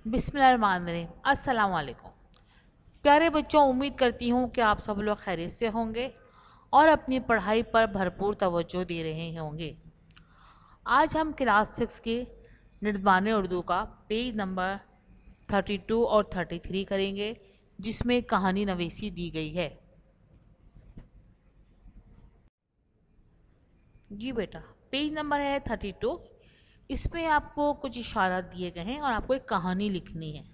बिस्मिल्लाहिर्रहमानिर्रहीम। अस्सलाम वालेकुम। प्यारे बच्चों, उम्मीद करती हूँ कि आप सब लोग खैरियत से होंगे और अपनी पढ़ाई पर भरपूर तवज्जो दे रहे होंगे। आज हम क्लास 6 के निर्माण उर्दू का पेज नंबर 32 और 33 करेंगे, जिसमें कहानी नवीसी दी गई है। जी बेटा, पेज नंबर है 32। इसमें आपको कुछ इशारा दिए गए हैं और आपको एक कहानी लिखनी है।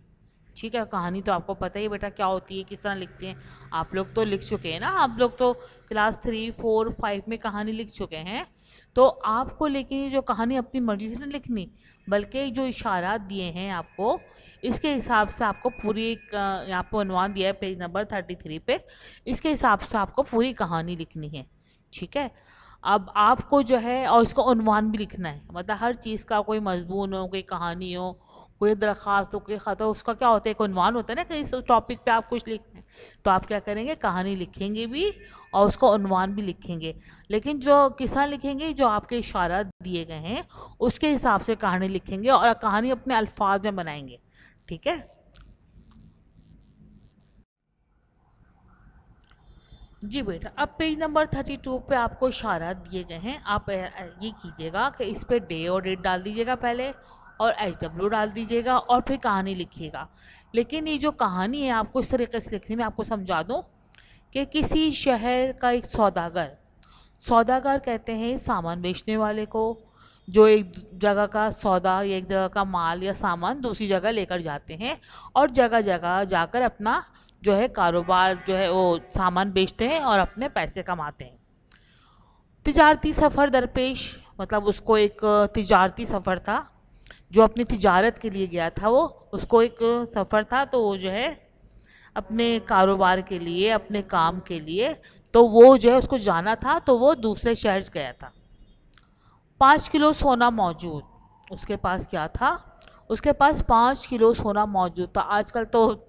ठीक है, कहानी तो आपको पता ही बेटा क्या होती है, किस तरह लिखते हैं। आप लोग तो लिख चुके हैं ना, आप लोग तो क्लास 3, 4, 5 में कहानी लिख चुके हैं। तो आपको लेकिन ये जो कहानी अपनी मर्जी से नहीं लिखनी, बल्कि जो इशारा दिए हैं आपको, इसके हिसाब से आपको पूरी एक यहाँ पर उन्वान दिया है पेज नंबर 33 पे, इसके हिसाब से आपको पूरी कहानी लिखनी है। ठीक है, अब आपको जो है और इसका उन्वान भी लिखना है, मतलब हर चीज़ का कोई मजमून हो, कोई कहानी हो, कोई दरख्वास्त हो, कोई ख़त हो, उसका क्या होता है, एक उन्वान होता है ना कि इस टॉपिक पे आप कुछ लिखना है। तो आप क्या करेंगे, कहानी लिखेंगे भी और उसका उन्वान भी लिखेंगे। लेकिन जो किस तरह लिखेंगे, जो आपके इशारा दिए गए हैं उसके हिसाब से कहानी लिखेंगे और कहानी अपने अल्फाज में बनाएंगे। ठीक है जी बेटा, अब पेज नंबर 32 पे आपको इशारा दिए गए हैं। आप ये कीजिएगा कि इस पे डे और डेट डाल दीजिएगा पहले, और HW डाल दीजिएगा और फिर कहानी लिखिएगा। लेकिन ये जो कहानी है आपको इस तरीके से लिखने में, आपको समझा दूँ कि किसी शहर का एक सौदागर, सौदागर कहते हैं सामान बेचने वाले को, जो एक जगह का सौदा या एक जगह का माल या सामान दूसरी जगह लेकर जाते हैं और जगह जगह जाकर अपना जो है कारोबार जो है वो सामान बेचते हैं और अपने पैसे कमाते हैं। तिजारती सफ़र दरपेश, मतलब उसको एक तिजारती सफ़र था, जो अपनी तिजारत के लिए गया था, वो उसको एक सफ़र था, तो वो जो है अपने कारोबार के लिए, अपने काम के लिए, तो वो जो है उसको जाना था, तो वो दूसरे शहर गया था। 5 किलो सोना मौजूद, उसके पास क्या था, उसके पास 5 किलो सोना मौजूद था। आजकल तो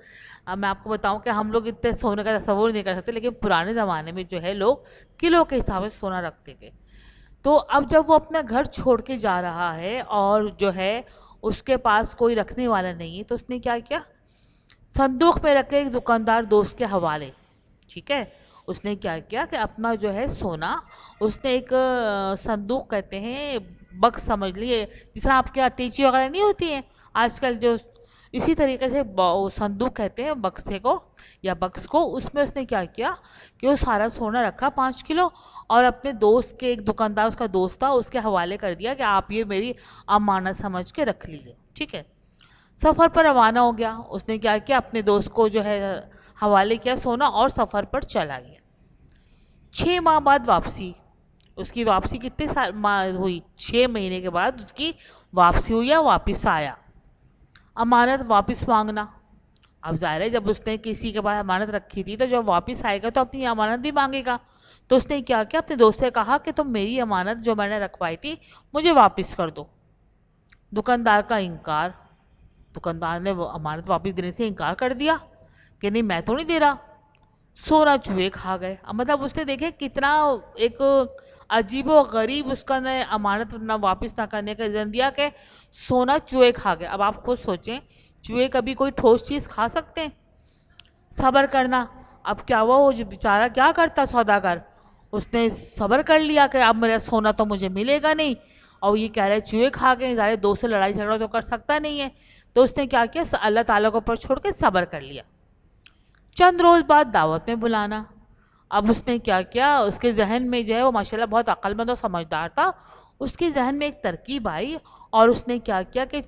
मैं आपको बताऊं कि हम लोग इतने सोने का तस्वुर नहीं कर सकते, लेकिन पुराने ज़माने में जो है लोग किलो के हिसाब से सोना रखते थे। तो अब जब वो अपना घर छोड़ के जा रहा है और जो है उसके पास कोई रखने वाला नहीं है, तो उसने क्या किया, संदूक में रखे एक दुकानदार दोस्त के हवाले। ठीक है, उसने क्या किया कि अपना जो है सोना, उसने एक संदूक कहते हैं, बक्स समझ लिए, जिस तरह आपके यहाँ टीची वगैरह नहीं होती हैं आजकल, जो इसी तरीके से संदूक कहते हैं बक्से को या बक्स को। उसमें उसने क्या किया कि वो सारा सोना रखा 5 किलो, और अपने दोस्त के, एक दुकानदार उसका दोस्त था, उसके हवाले कर दिया कि आप ये मेरी अमानत समझ के रख लीजिए। ठीक है, सफ़र पर रवाना हो गया। उसने क्या किया, अपने दोस्त को जो है हवाले किया सोना और सफ़र पर चला गया। 6 माह बाद वापसी, उसकी वापसी कितने साल माह हुई, 6 महीने के बाद उसकी वापसी हुई या वापस आया। अमानत वापस मांगना, अब ज़ाहिर है जब उसने किसी के पास अमानत रखी थी, तो जब वापस आएगा तो अपनी अमानत भी मांगेगा। तो उसने क्या किया, अपने दोस्त से कहा कि तुम मेरी अमानत जो मैंने रखवाई थी मुझे वापस कर दो। दुकानदार का इनकार, दुकानदार ने वो अमानत वापस देने से इनकार कर दिया कि नहीं, मैं तो नहीं दे रहा। सोना चूहे खा गए। अब मतलब उसने देखे कितना एक अजीब व गरीब उसका ने अमानत ना वापस ना करने का रीज़न दिया कि सोना चूहे खा गए। अब आप खुद सोचें, चूहे कभी कोई ठोस चीज़ खा सकते हैं? सब्र करना। अब क्या हुआ, वो जो बेचारा क्या करता सौदागर, उसने सब्र कर लिया कि अब मेरा सोना तो मुझे मिलेगा नहीं, और ये कह रहे चूहे खा गए, ज़ाहिर दोस्त से लड़ाई झगड़ा तो कर सकता नहीं है। तो उसने क्या किया, अल्लाह ताला को ऊपर छोड़ के सब्र कर लिया। चंद रोज़ बाद दावत में बुलाना। अब उसने क्या किया, उसके जहन में जो है, वो माशाल्लाह बहुत अक्लमंद और समझदार था, उसके जहन में एक तरकीब आई और उसने क्या किया कि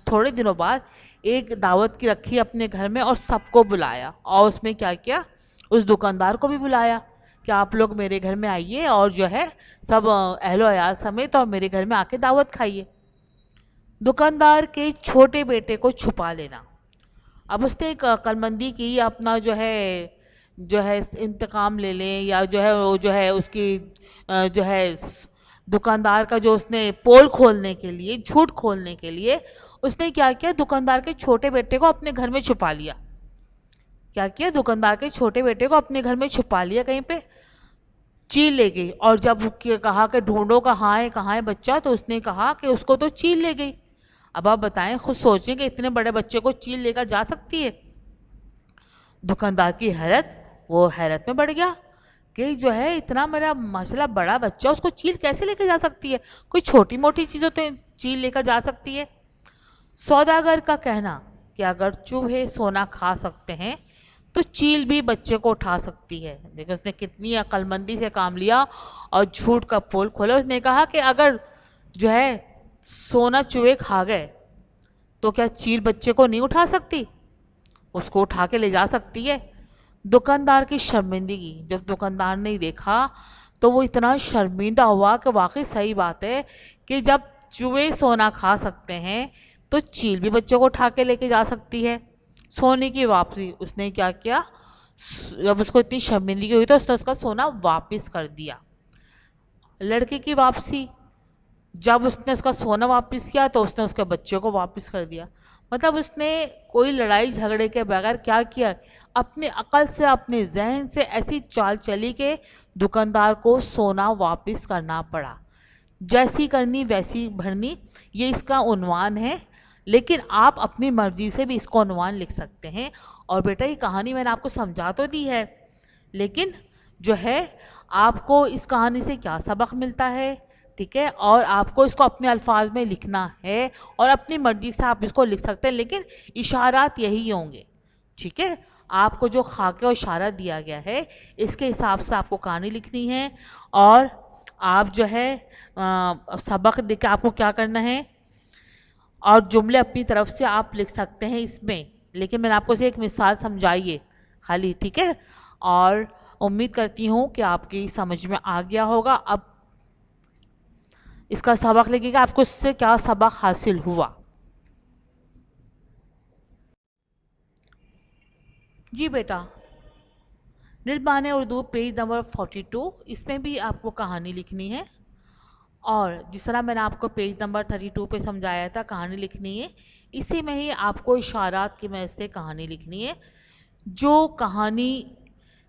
थोड़े दिनों बाद एक दावत की रखी अपने घर में और सबको बुलाया। और उसमें क्या किया, उस दुकानदार को भी बुलाया कि आप लोग मेरे घर में आइए और जो है सब अहलो अयाल समेत और मेरे घर में आके दावत खाइए। दुकानदार के छोटे बेटे को छुपा लेना। अब उसने एक अक्लमंदी की, अपना जो है इंतकाम ले लें, या जो है वो जो है उसकी जो है दुकानदार का जो उसने पोल खोलने के लिए, झूठ खोलने के लिए उसने क्या किया, दुकानदार के छोटे बेटे को अपने घर में छुपा लिया। क्या किया, दुकानदार के छोटे बेटे को अपने घर में छुपा लिया कहीं पे, चील ले गई। और जब कहा कि ढूंढो कहाँ है बच्चा, तो उसने कहा कि उसको तो चील ले गई। अब आप बताएं, खुद सोचें कि इतने बड़े बच्चे को चील लेकर जा सकती है। दुकानदार की हैरत, वो हैरत में बढ़ गया कि जो है इतना मेरा माशाल्लाह बड़ा बच्चा, उसको चील कैसे लेकर जा सकती है, कोई छोटी मोटी चीज़ों तो चील लेकर जा सकती है। सौदागर का कहना कि अगर चूहे सोना खा सकते हैं तो चील भी बच्चे को उठा सकती है। देखो उसने कितनी अक्लमंदी से काम लिया और झूठ का पोल खोला। उसने कहा कि अगर जो है सोना चूहे खा गए तो क्या चील बच्चे को नहीं उठा सकती, उसको उठा के ले जा सकती है। दुकानदार की शर्मिंदगी, जब दुकानदार ने देखा तो वो इतना शर्मिंदा हुआ कि वाकई सही बात है कि जब चूहे सोना खा सकते हैं तो चील भी बच्चों को उठा के लेके जा सकती है। सोने की वापसी, उसने क्या किया, जब उसको इतनी शर्मिंदगी हुई तो उसने उसका सोना वापस कर दिया। लड़के की वापसी, जब उसने उसका सोना वापस किया तो उसने उसके बच्चे को वापस कर दिया। मतलब उसने कोई लड़ाई झगड़े के बगैर क्या किया, अपनी अकल से अपने जहन से ऐसी चाल चली कि दुकानदार को सोना वापस करना पड़ा। जैसी करनी वैसी भरनी, ये इसका उन्वान है, लेकिन आप अपनी मर्जी से भी इसको उन्वान लिख सकते हैं। और बेटा ये कहानी मैंने आपको समझा तो दी है, लेकिन जो है आपको इस कहानी से क्या सबक मिलता है, ठीक है, और आपको इसको अपने अल्फाज में लिखना है और अपनी मर्जी से आप इसको लिख सकते हैं, लेकिन इशारात यही होंगे, ठीक है। आपको जो खाके और इशारा दिया गया है इसके हिसाब से आपको कहानी लिखनी है। और आप जो है सबक देख के आपको क्या करना है, और जुमले अपनी तरफ से आप लिख सकते हैं इसमें, लेकिन मैंने आपको से एक मिसाल समझाई है खाली, ठीक है। और उम्मीद करती हूँ कि आपकी समझ में आ गया होगा। अब इसका सबक लिखिएगा, आपको इससे क्या सबक हासिल हुआ। जी बेटा, निर्माण उर्दू पेज नंबर 42, इसमें भी आपको कहानी लिखनी है। और जिस तरह मैंने आपको पेज नंबर 32 पे समझाया था कहानी लिखनी है, इसी में ही आपको इशारात की मदद से कहानी लिखनी है। जो कहानी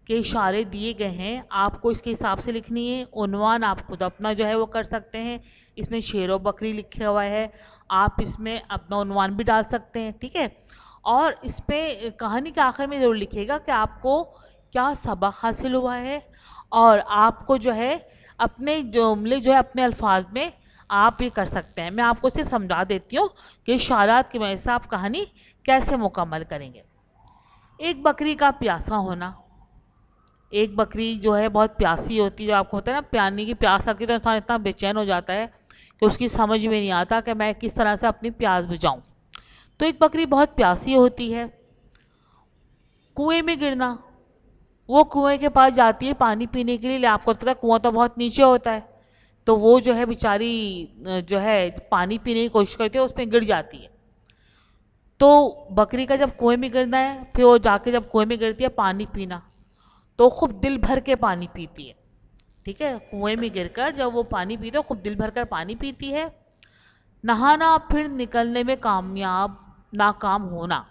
के इशारे दिए गए हैं आपको इसके हिसाब से लिखनी है। उन्वान आप खुद अपना जो है वो कर सकते हैं, इसमें शेर व बकरी लिखा हुआ है, आप इसमें अपना उन्वान भी डाल सकते हैं, ठीक है। और इस पर कहानी के आखिर में ज़रूर लिखिएगा कि आपको क्या सबक हासिल हुआ है, और आपको जो है अपने जुमले जो है अपने अल्फाज में आप ये कर सकते हैं। मैं आपको सिर्फ समझा देती हूँ कि इशारात की वजह से आप कहानी कैसे मुकम्मल करेंगे। एक बकरी का प्यासा होना। एक बकरी जो है बहुत प्यासी होती है, जो आपको होता है ना पानी की प्यास लगती है तो इंसान इतना बेचैन हो जाता है कि उसकी समझ में नहीं आता कि मैं किस तरह से अपनी प्यास बुझाऊं। तो एक बकरी बहुत प्यासी होती है। कुएं में गिरना, वो कुएं के पास जाती है पानी पीने के लिए, आपको पता है कुआं तो बहुत नीचे होता है, तो वो जो है बेचारी जो है पानी पीने की कोशिश करती है, उसमें गिर जाती है। तो बकरी का जब कुएं में गिरना है, फिर वो जाके जब कुएं में गिरती है पानी पीना, तो खूब दिल भर के पानी पीती है, ठीक है। कुएं में गिरकर जब वो पानी पीती है खूब दिल भर कर पानी पीती है। नहाना, फिर निकलने में कामयाब नाकाम होना।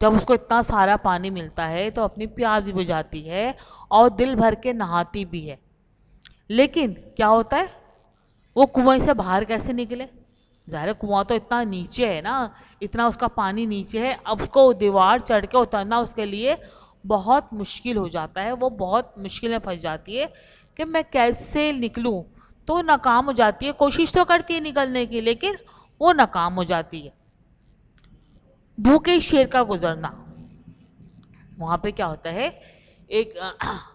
जब उसको इतना सारा पानी मिलता है तो अपनी प्यास भी बुझाती है और दिल भर के नहाती भी है, लेकिन क्या होता है, वो कुएं से बाहर कैसे निकले। ज़ाहिर कुआं तो इतना नीचे है ना, इतना उसका पानी नीचे है, अब उसको दीवार चढ़ के उतरना उसके लिए बहुत मुश्किल हो जाता है। वो बहुत मुश्किल में फंस जाती है कि मैं कैसे निकलूं, तो नाकाम हो जाती है। कोशिश तो करती है निकलने की, लेकिन वो नाकाम हो जाती है। भूखे शेर का गुजरना। वहाँ पे क्या होता है, एक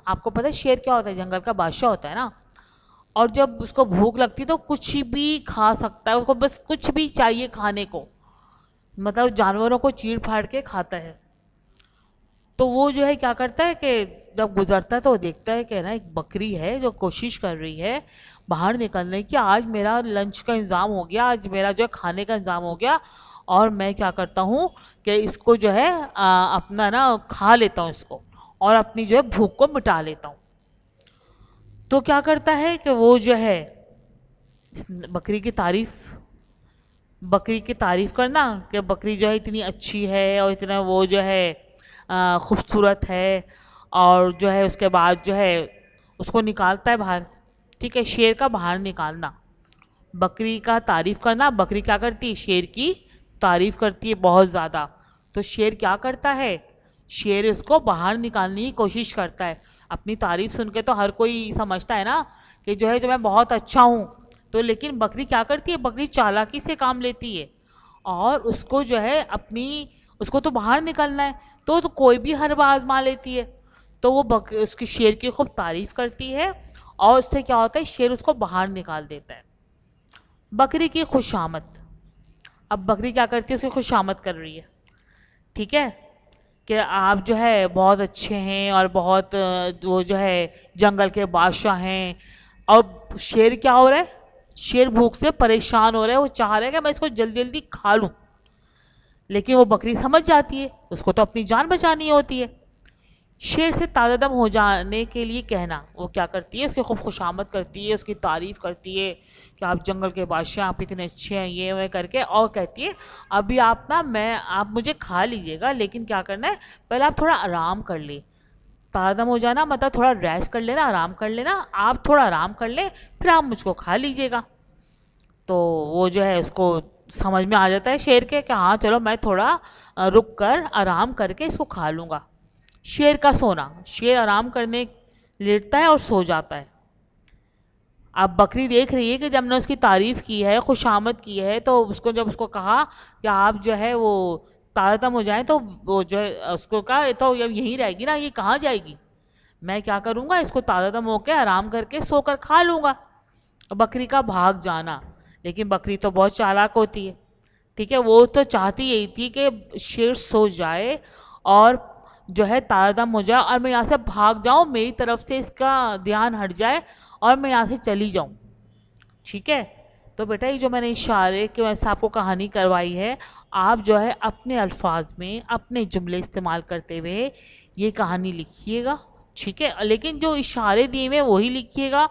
आपको पता है शेर क्या होता है, जंगल का बादशाह होता है ना, और जब उसको भूख लगती है तो कुछ भी खा सकता है, उसको बस कुछ भी चाहिए खाने को, मतलब जानवरों को चीर फाड़ के खाता है। तो वो जो है क्या करता है कि जब गुजरता है तो वो देखता है कि ना एक बकरी है जो कोशिश कर रही है बाहर निकलने की, आज मेरा लंच का इंतज़ाम हो गया, आज मेरा जो है खाने का इंतज़ाम हो गया, और मैं क्या करता हूँ कि इसको जो है अपना ना खा लेता हूँ इसको, और अपनी जो है भूख को मिटा लेता हूँ। तो क्या करता है कि वो जो है बकरी की तारीफ़ करना कि बकरी जो है इतनी अच्छी है और इतना वो जो है खूबसूरत है, और जो है उसके बाद जो है उसको निकालता है बाहर, ठीक है, शेर का बाहर निकालना। बकरी का तारीफ़ करना, बकरी क्या करती है, शेर की तारीफ़ करती है बहुत ज़्यादा। तो शेर क्या करता है, शेर उसको बाहर निकालने की कोशिश करता है। अपनी तारीफ़ सुन के तो हर कोई समझता है ना कि जो है जो मैं बहुत अच्छा हूँ, तो लेकिन बकरी क्या करती है, बकरी चालाकी से काम लेती है और उसको जो है अपनी, उसको तो बाहर निकलना है, तो कोई भी हर बार आजमा लेती है। तो वो उसकी शेर की खूब तारीफ़ करती है और उससे क्या होता है, शेर उसको बाहर निकाल देता है। बकरी की खुशामद। अब बकरी क्या करती है, उसकी खुशामद कर रही है, ठीक है, कि आप जो है बहुत अच्छे हैं और बहुत वो जो है जंगल के बादशाह हैं। और शेर क्या हो रहा है, शेर भूख से परेशान हो रहा है, वो चाह रहा है कि मैं इसको जल्दी जल्दी खा लूं। लेकिन वो बकरी समझ जाती है, उसको तो अपनी जान बचानी होती है। शेर से ताज़ादम हो जाने के लिए कहना, वो क्या करती है, उसकी खूब खुशामद करती है, उसकी तारीफ़ करती है कि आप जंगल के बादशाह, आप इतने अच्छे हैं, ये वो करके, और कहती है अभी आप ना, मैं आप मुझे खा लीजिएगा, लेकिन क्या करना है, पहले आप थोड़ा आराम कर ले। ताज़ादम हो जाना मतलब थोड़ा रेस्ट कर लेना, आराम कर लेना, आप थोड़ा आराम कर ले, फिर आप मुझको खा लीजिएगा। तो वो जो है उसको समझ में आ जाता है शेर के कि हाँ चलो मैं थोड़ा रुक कर आराम करके इसको खा लूँगा। शेर का सोना, शेर आराम करने लेटता है और सो जाता है। अब बकरी देख रही है कि जब ने उसकी तारीफ़ की है, खुशामद की है, तो उसको जब उसको कहा कि आप जो है वो ताज़ादम हो जाएं, तो वो जो है उसको कहा तो यहीं रहेगी ना, ये कहाँ जाएगी, मैं क्या करूँगा, इसको ताज़ादम होकर आराम करके सोकर खा लूँगा। बकरी का भाग जाना। लेकिन बकरी तो बहुत चालाक होती है, ठीक है, वो तो चाहती यही थी कि शेर सो जाए और जो है ताज़ादम हो जाए और मैं यहाँ से भाग जाऊँ, मेरी तरफ से इसका ध्यान हट जाए और मैं यहाँ से चली जाऊँ, ठीक है। तो बेटा ये जो मैंने इशारे की वजह से आपको कहानी करवाई है, आप जो है अपने अल्फाज में अपने जुमले इस्तेमाल करते हुए ये कहानी लिखिएगा, ठीक है, लेकिन जो इशारे दिए हुए वही लिखिएगा।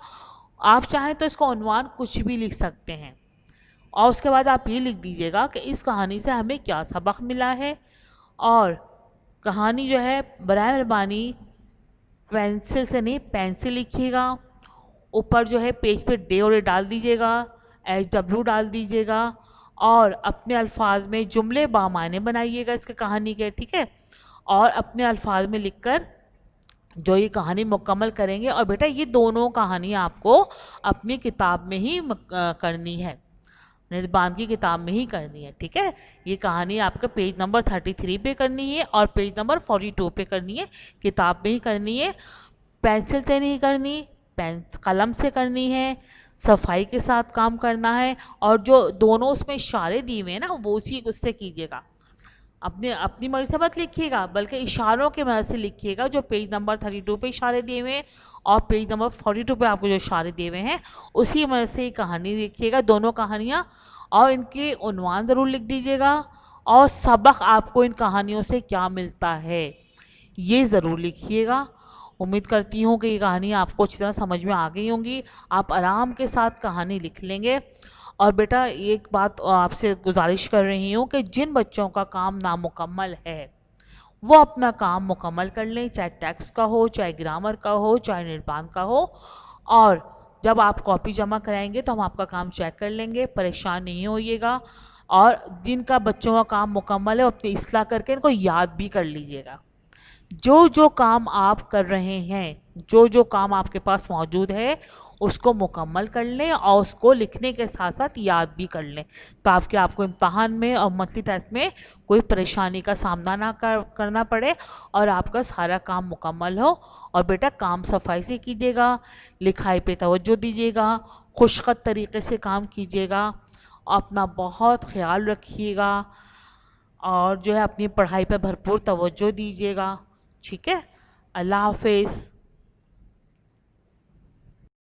आप चाहें तो इसको उन्वान कुछ भी लिख सकते हैं और उसके बाद आप ये लिख दीजिएगा कि इस कहानी से हमें क्या सबक मिला है। और कहानी जो है बराए मेहरबानी पेंसिल से नहीं, पेन से लिखिएगा। ऊपर जो है पेज पे डे और डाल दीजिएगा, HW डाल दीजिएगा और अपने अल्फाज में जुमले बामाने बनाइएगा इसके कहानी के, ठीक है, और अपने अल्फाज में लिखकर जो ये कहानी मुकम्मल करेंगे। और बेटा ये दोनों कहानी आपको अपनी किताब में ही करनी है, निर्बान की किताब में ही करनी है, ठीक है। ये कहानी आपका पेज नंबर 33 पे करनी है और पेज नंबर 42 पे करनी है, किताब में ही करनी है। पेंसिल से नहीं करनी, पेन कलम से करनी है, सफाई के साथ काम करना है। और जो दोनों उसमें इशारे दिए हुए हैं ना, वो उसी उससे कीजिएगा, अपने अपनी मर्ज़ी से मत लिखिएगा बल्कि इशारों के मदद से लिखिएगा। जो पेज नंबर 32 पे इशारे दिए हुए हैं और पेज नंबर 42 पे आपको जो इशारे दिए हुए हैं उसी मदद से ये कहानी लिखिएगा, दोनों कहानियाँ, और इनके उन्वान ज़रूर लिख दीजिएगा और सबक आपको इन कहानियों से क्या मिलता है ये ज़रूर लिखिएगा। उम्मीद करती हूँ कि ये कहानी आपको अच्छी तरह समझ में आ गई होंगी, आप आराम के साथ कहानी लिख लेंगे। और बेटा एक बात आपसे गुजारिश कर रही हूँ कि जिन बच्चों का काम नामुकम्मल है वो अपना काम मुकम्मल कर लें, चाहे टेक्स्ट का हो, चाहे ग्रामर का हो, चाहे निर्बान का हो। और जब आप कॉपी जमा कराएंगे तो हम आपका काम चेक कर लेंगे, परेशान नहीं होइएगा। और जिनका बच्चों का काम मुकम्मल है वो अपनी इस्लाह करके इनको याद भी कर लीजिएगा। जो जो काम आप कर रहे हैं, जो जो काम आपके पास मौजूद है उसको मुकम्मल कर लें और उसको लिखने के साथ साथ याद भी कर लें, ताकि आपको इम्तहान में और मंथली टेस्ट में कोई परेशानी का सामना ना करना पड़े और आपका सारा काम मुकम्मल हो। और बेटा काम सफाई से कीजिएगा, लिखाई पे तवज्जो दीजिएगा, खुशखत तरीके से काम कीजिएगा, अपना बहुत ख्याल रखिएगा और जो है अपनी पढ़ाई पे भरपूर तवज्जो दीजिएगा, ठीक है। अल्लाह हाफिज़।